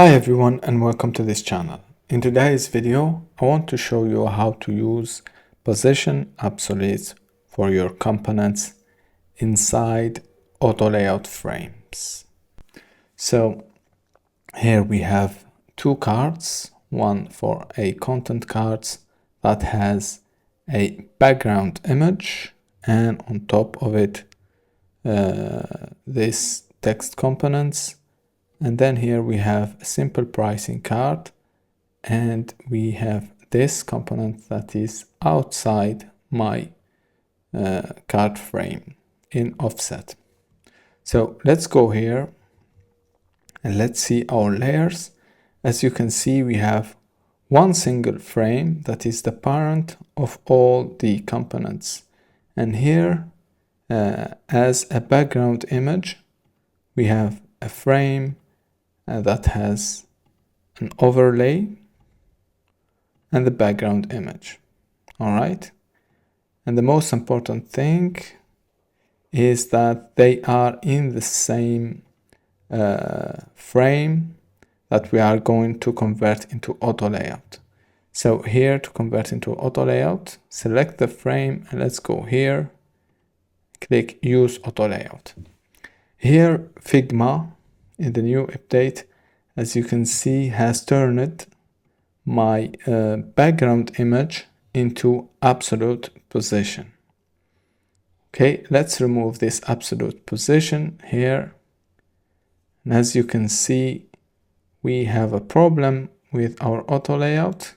Hi everyone and welcome to this channel. In today's video, I want to show you how to use position absolute for your components inside auto layout frames. So here we have two cards, one for a content cards that has a background image and on top of it this text components. And then here we have a simple pricing card and we have this component that is outside my card frame in offset. So let's go here and let's see our layers. As you can see, we have one single frame that is the parent of all the components. And here as a background image, we have a frame that has an overlay and the background image. All right. And the most important thing is that they are in the same frame that we are going to convert into auto layout. So here to convert into auto layout, select the frame and let's go here, click use auto layout. Here Figma in the new update, as you can see, has turned my background image into absolute position. Okay, let's remove this absolute position here. And as you can see, we have a problem with our auto layout.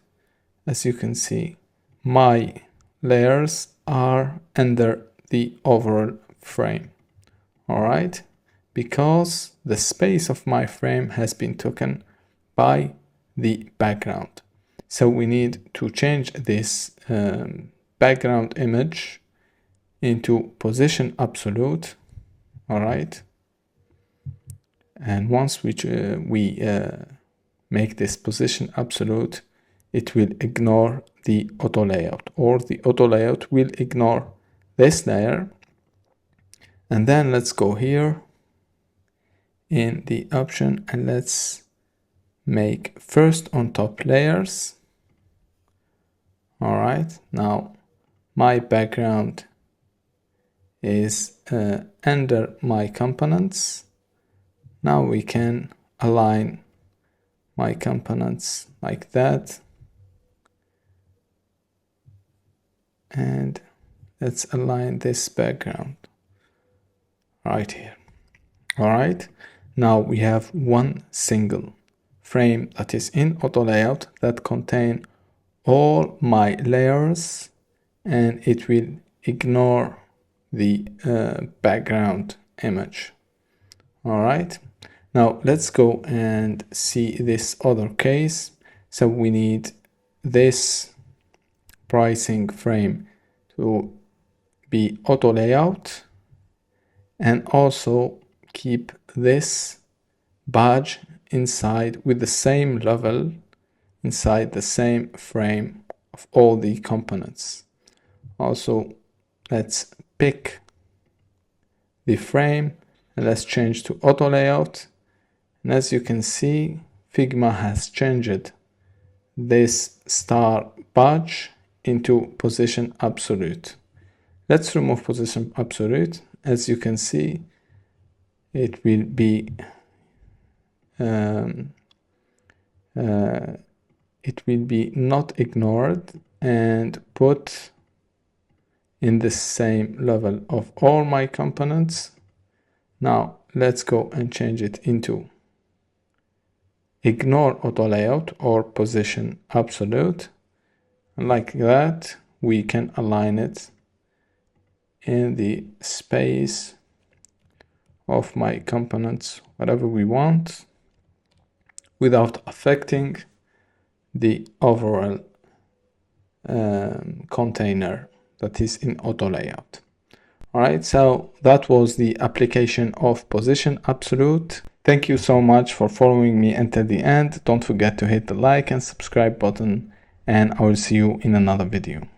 As you can see, my layers are under the overall frame. All right. Because the space of my frame has been taken by the background. So we need to change this background image into position absolute. All right. And once we make this position absolute, it will ignore the auto layout, or the auto layout will ignore this layer. And then let's go here in the option and let's make first on top layers. All right, now my background is under my components. Now we can align my components like that, and let's align this background right here. All right. Now we have one single frame that is in auto layout that contain all my layers, and it will ignore the background image. All right. Now let's go and see this other case. So we need this pricing frame to be auto layout and also keep this badge inside with the same level inside the same frame of all the components. Also, let's pick the frame and let's change to auto layout. And as you can see, Figma has changed this star badge into position absolute. Let's remove position absolute. As you can see, it will be not ignored and put in the same level of all my components. Now let's go and change it into ignore auto layout or position absolute. And like that, we can align it in the space of my components, whatever we want, without affecting the overall container that is in auto layout. All right, so that was the application of position absolute. Thank you so much for following me until the end. Don't forget to hit the like and subscribe button, and I will see you in another video.